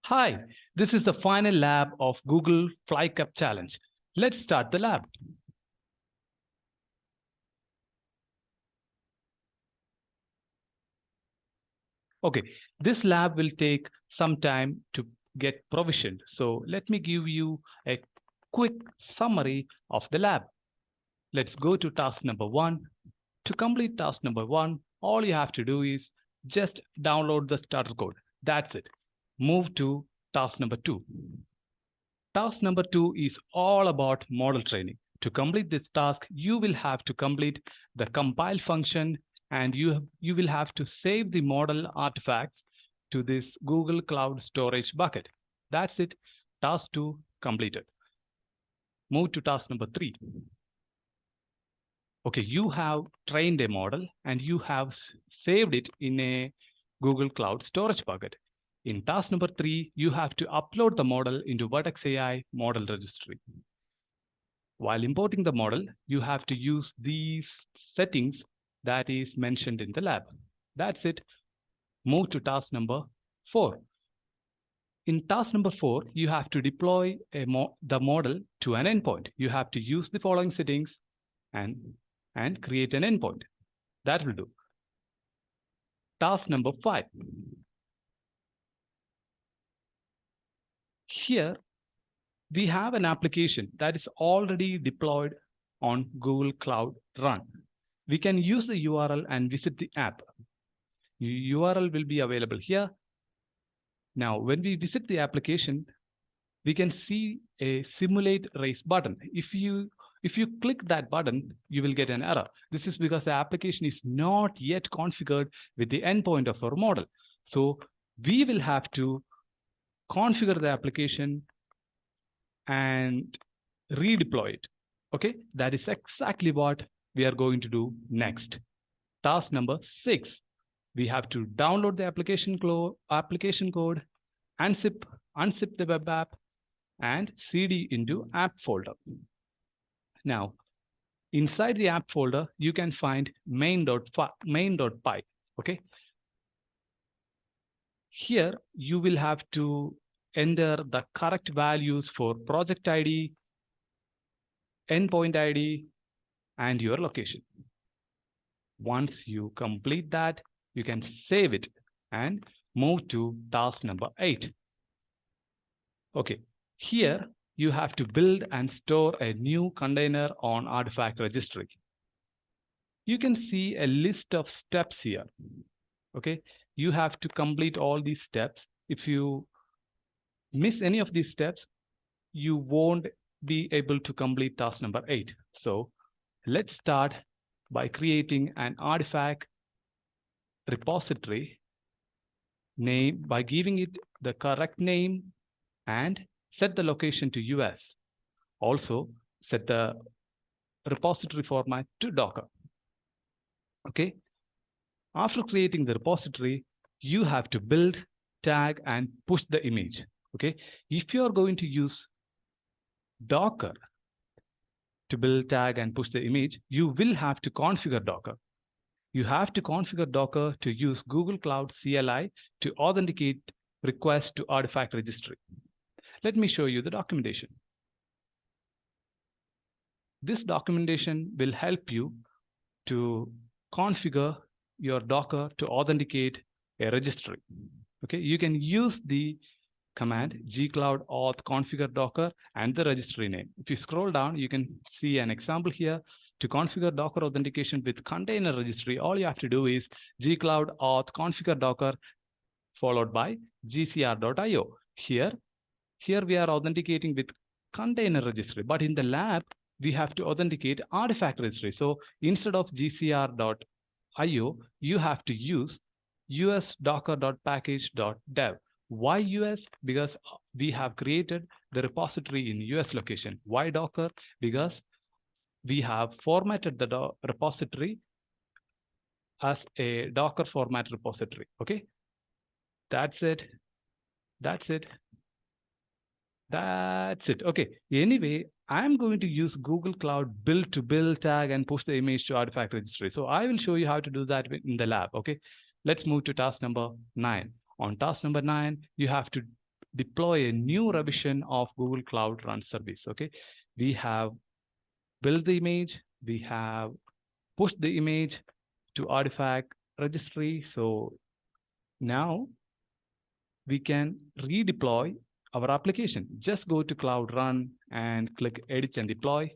Hi, this is the final lab of Google Fly Cup Challenge. Let's start the lab. Okay, this lab will take some time to get provisioned. So let me give you a quick summary of the lab. Let's go to task number 1. To complete task number 1, all you have to do is just download the starter code. That's it. Move to task number 2. Task number 2 is all about model training. To complete this task, you will have to complete the compile function and you will have to save the model artifacts to this Google Cloud Storage bucket. That's it. Task 2 completed. Move to task number 3. Okay, you have trained a model and you have saved it in a Google Cloud Storage bucket. In task number 3, you have to upload the model into Vertex AI model registry. While importing the model, you have to use these settings that is mentioned in the lab. That's it. Move to task number 4. In task number 4, you have to deploy the model to an endpoint. You have to use the following settings and create an endpoint. That will do. Task number 5. Here, we have an application that is already deployed on Google Cloud Run. We can use the URL and visit the app. URL will be available here. Now, when we visit the application, we can see a simulate race button. If you click that button, you will get an error. This is because the application is not yet configured with the endpoint of our model. So we will have to configure the application and redeploy it. Okay, that is exactly what we are going to do next. Task number 6. We have to download the application code, unzip the web app, and cd into app folder. Now, inside the app folder, you can find main.py. Okay. Here, you will have to enter the correct values for project ID, endpoint ID, and your location. Once you complete that, you can save it and move to task number 8. Okay, here you have to build and store a new container on artifact registry. You can see a list of steps here. Okay, you have to complete all these steps. If you miss any of these steps, you won't be able to complete task number 8. So let's start by creating an artifact repository name by giving it the correct name and set the location to US. Also set the repository format to Docker. Okay. After creating the repository, you have to build, tag, and push the image. Okay. If you are going to use Docker to build, tag, and push the image, you will have to configure Docker. You have to configure Docker to use Google Cloud CLI to authenticate requests to artifact registry. Let me show you the documentation. This documentation will help you to configure your Docker to authenticate a registry. Okay, you can use the command gcloud auth configure Docker and the registry name. If you scroll down, you can see an example here. To configure Docker authentication with container registry, all you have to do is gcloud auth configure Docker followed by gcr.io. Here we are authenticating with container registry, but in the lab, we have to authenticate artifact registry. So instead of gcr.io, you have to use us.docker.package.dev. Why US? Because we have created the repository in US location. Why Docker? Because we have formatted the repository as a Docker format repository. Okay, that's it. Okay, anyway, I'm going to use Google Cloud build to build, tag, and push the image to artifact registry. So I will show you how to do that in the lab. Okay, let's move to task number 9. On task number 9, you have to deploy a new revision of Google Cloud Run service. Okay, we have built the image, we have pushed the image to artifact registry. So now we can redeploy our application. Just go to Cloud Run and click Edit and Deploy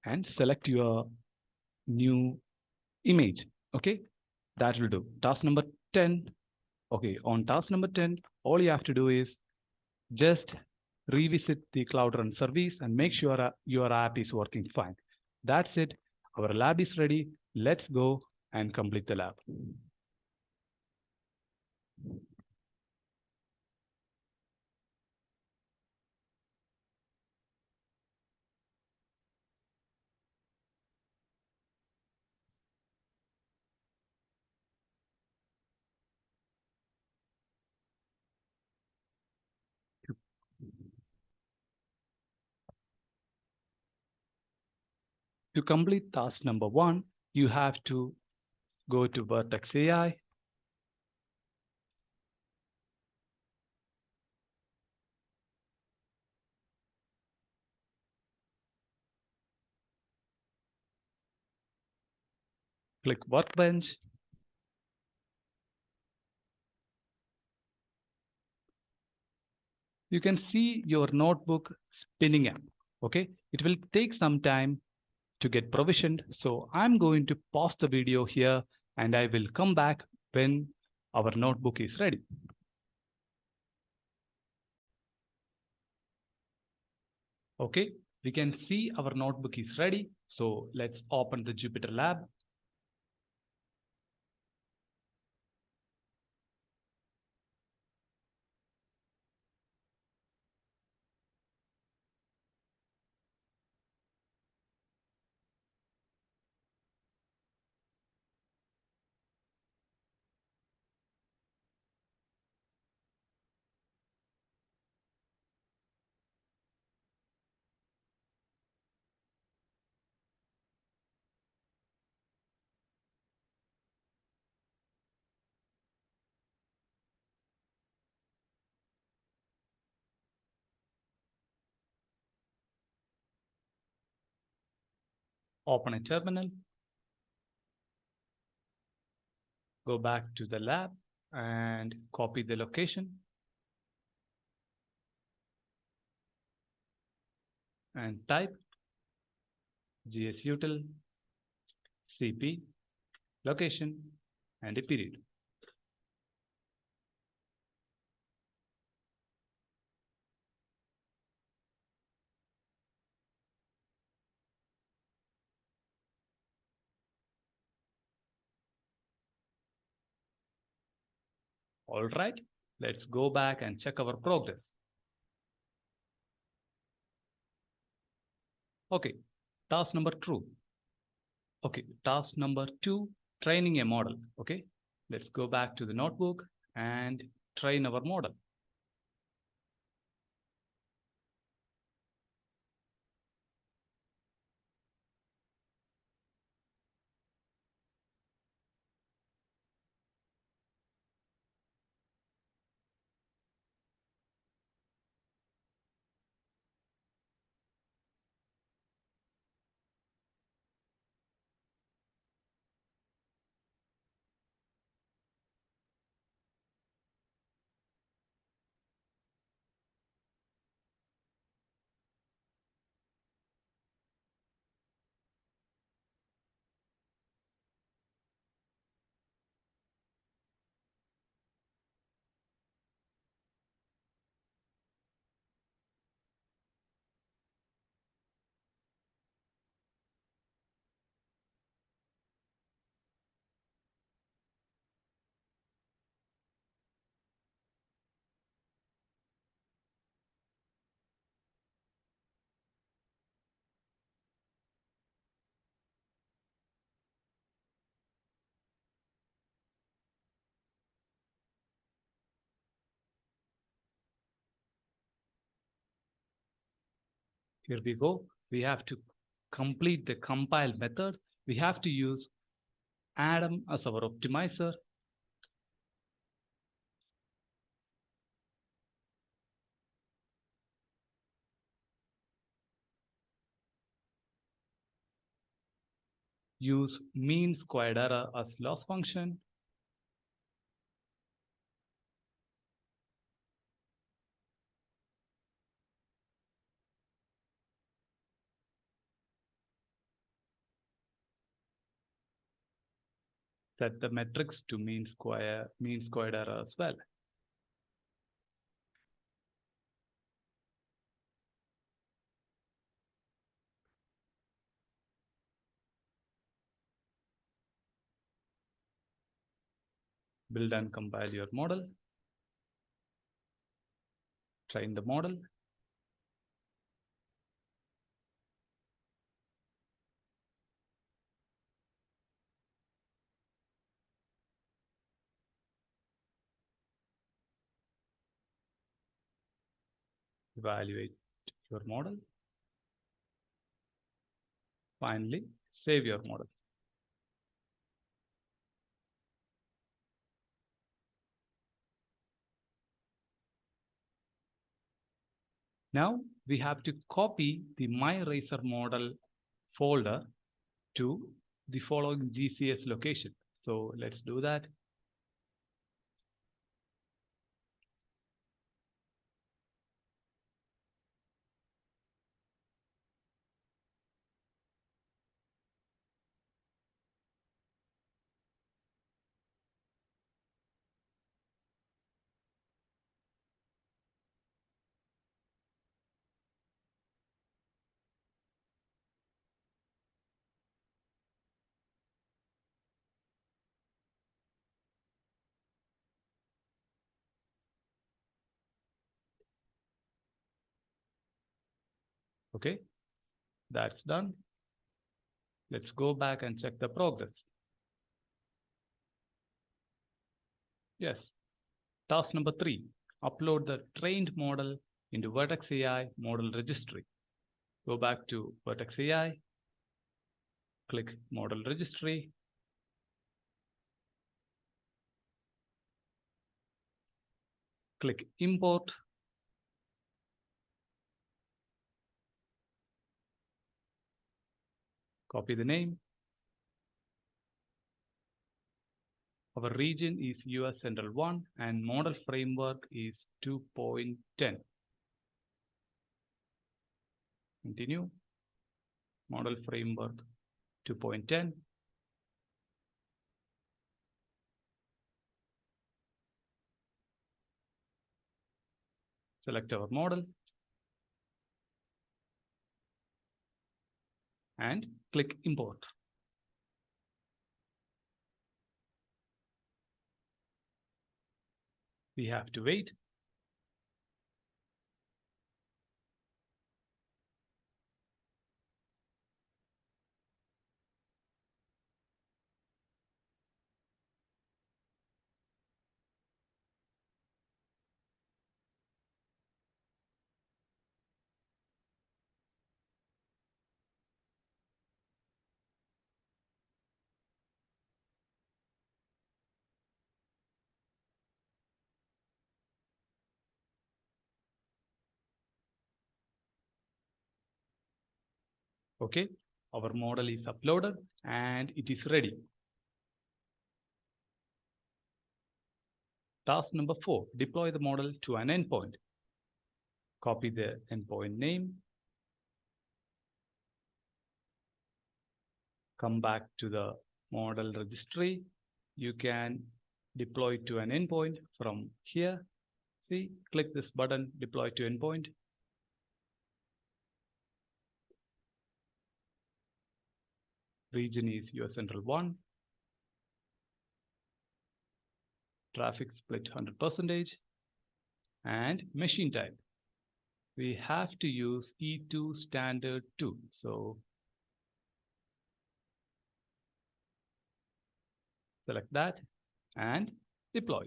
and select your new image. Okay, that will do. Task number 10. Okay, on task number 10, all you have to do is just revisit the Cloud Run service and make sure your app is working fine. That's it. Our lab is ready. Let's go and complete the lab. To complete task number 1, you have to go to Vertex AI, click Workbench, you can see your notebook spinning up. Okay, it will take some time to get provisioned. So I'm going to pause the video here and I will come back when our notebook is ready. Okay, we can see our notebook is ready. So let's open the Jupyter Lab. Open a terminal, go back to the lab and copy the location and type gsutil cp location and a period. All right, let's go back and check our progress. Okay, task number 2. Okay, task number 2, training a model. Okay, let's go back to the notebook and train our model. Here we go. We have to complete the compile method. We have to use Adam as our optimizer. use mean squared error as loss function. Set the metrics to mean squared error as well. Build and compile your model. Train the model. Evaluate your model. Finally, save your model. Now we have to copy the MyRacer model folder to the following GCS location. So let's do that. Okay, that's done. Let's go back and check the progress. Yes. Task number 3, upload the trained model into Vertex AI model registry. Go back to Vertex AI, click model registry. Click import. Copy the name. Our region is US Central 1 and model framework is 2.10. Continue. Model framework 2.10. Select our model and click import. We have to wait. Okay, our model is uploaded and it is ready. Task number 4, deploy the model to an endpoint. Copy the endpoint name. Come back to the model registry. You can deploy to an endpoint from here. See, click this button, deploy to endpoint. Region is US Central 1. Traffic split 100%. And machine type. We have to use E2 standard 2. So select that and deploy.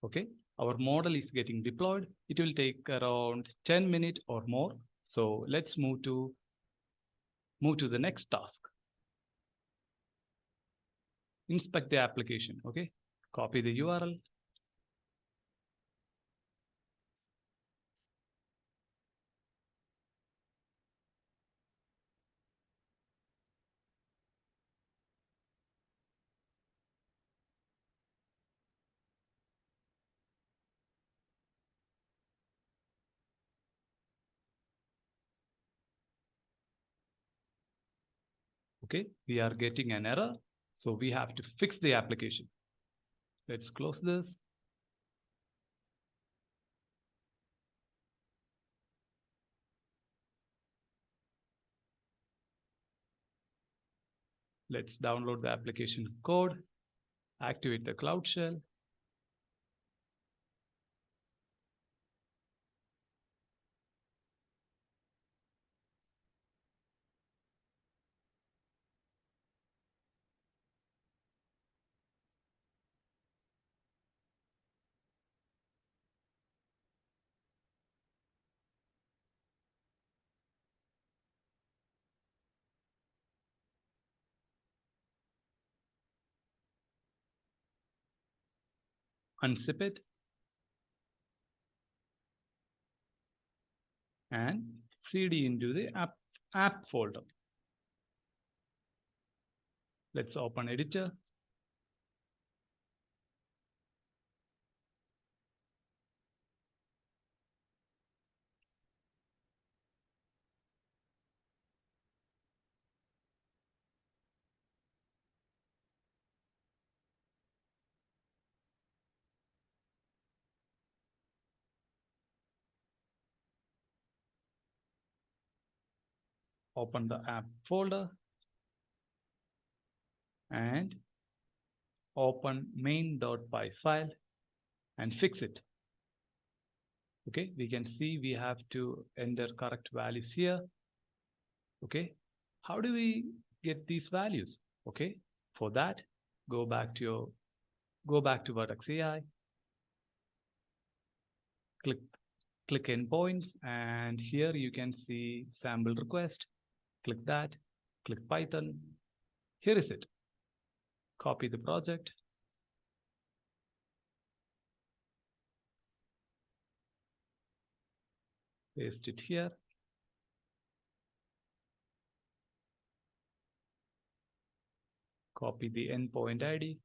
Okay, our model is getting deployed. It will take around 10 minutes or more. So let's move to the next task. inspect the application. Okay, copy the URL. Okay, we are getting an error, so we have to fix the application. Let's close this. Let's download the application code, activate the Cloud Shell. Unzip it and cd into the app folder. Let's open editor. Open the app folder and open main.py file and fix it. Okay, we can see we have to enter correct values here. Okay, how do we get these values? Okay, for that, go back to Vertex AI, click endpoints, and here you can see sample request. Click that, click Python. Here is it. Copy the project. Paste it here. Copy the endpoint ID.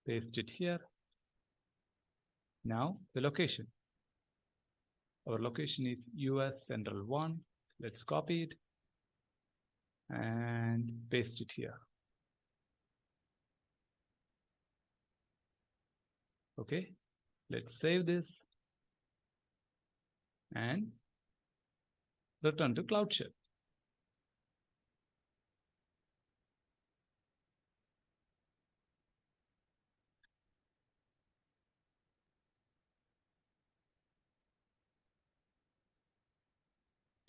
Paste it here. Now the location. Our location is US Central 1. Let's copy it and paste it here. Okay, let's save this and return to Cloud Shell.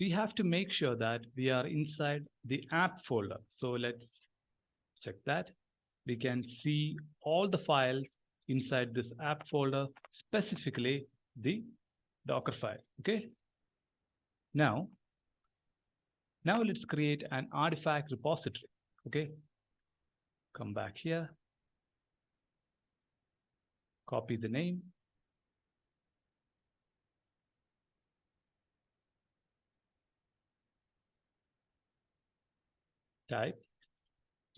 We have to make sure that we are inside the app folder. So let's check that. We can see all the files inside this app folder, specifically the Docker file. Okay. Now let's create an artifact repository. Okay. Come back here. Copy the name. Type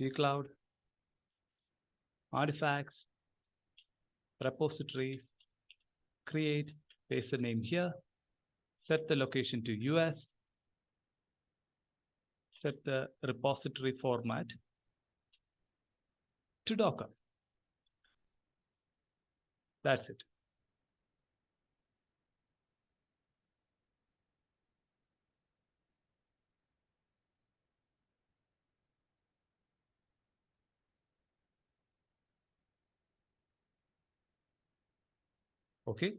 gcloud artifacts repository, create, paste the name here, set the location to US, set the repository format to Docker. That's it. Okay,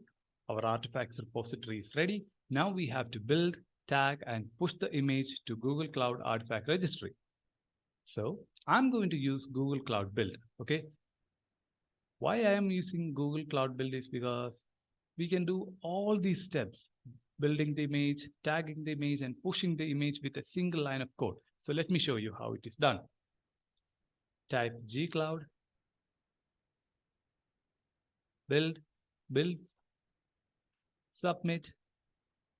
our artifacts repository is ready. Now we have to build, tag, and push the image to Google Cloud Artifact Registry. So I'm going to use Google Cloud Build. Okay. Why I am using Google Cloud Build is because we can do all these steps, building the image, tagging the image, and pushing the image with a single line of code. So let me show you how it is done. Type gcloud, build, submit,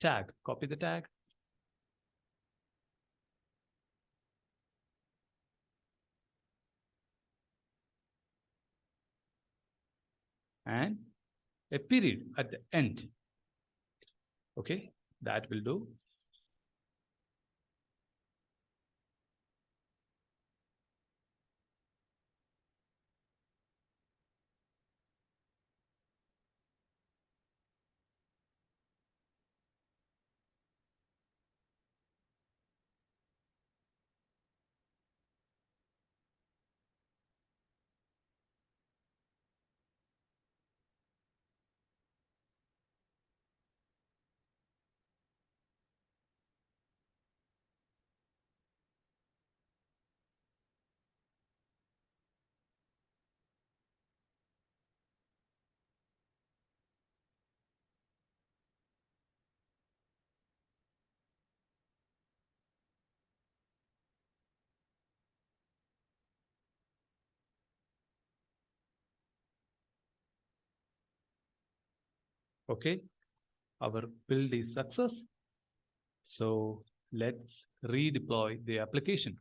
tag, copy the tag, and a period at the end. Okay, that will do. Okay, our build is success. So let's redeploy the application.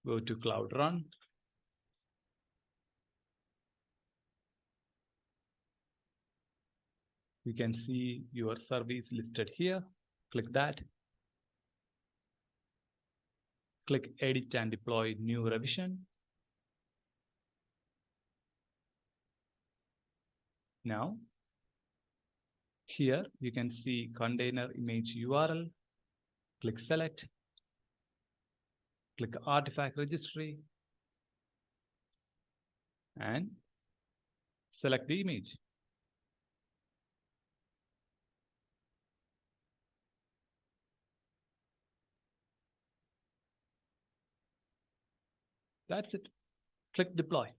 Go to Cloud Run. You can see your service listed here. Click that. Click Edit and deploy new revision. Now, here you can see container image URL. Click Select. Click Artifact Registry. And select the image. That's it. Click Deploy.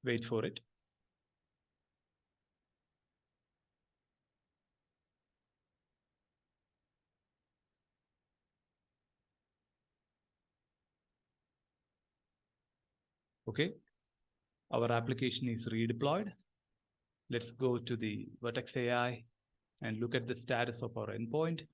Wait for it. Okay, our application is redeployed. Let's go to the Vertex AI and look at the status of our endpoint.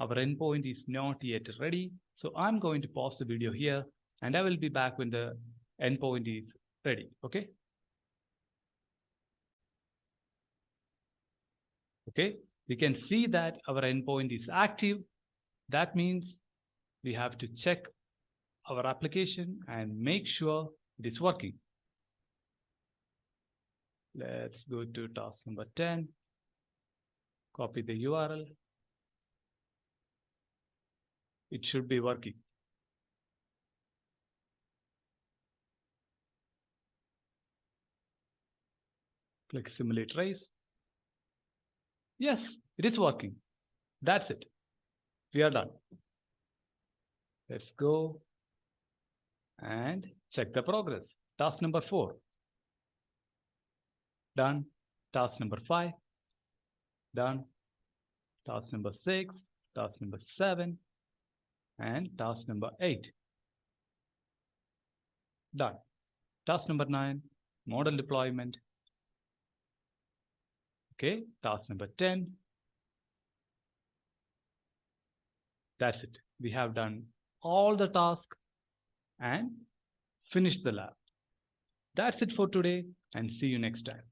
Our endpoint is not yet ready. So I'm going to pause the video here and I will be back when the endpoint is ready. Okay. Okay. We can see that our endpoint is active. That means we have to check our application and make sure it is working. Let's go to task number 10. Copy the URL. It should be working. Click Simulate Race. Yes, it is working. That's it. We are done. Let's go and check the progress. Task number 4. Done. Task number 5. Done. Task number 6. Task number 7. And task number 8. Done. Task number 9. Model deployment. Okay. Task number 10. That's it. We have done all the tasks and finished the lab. That's it for today and see you next time.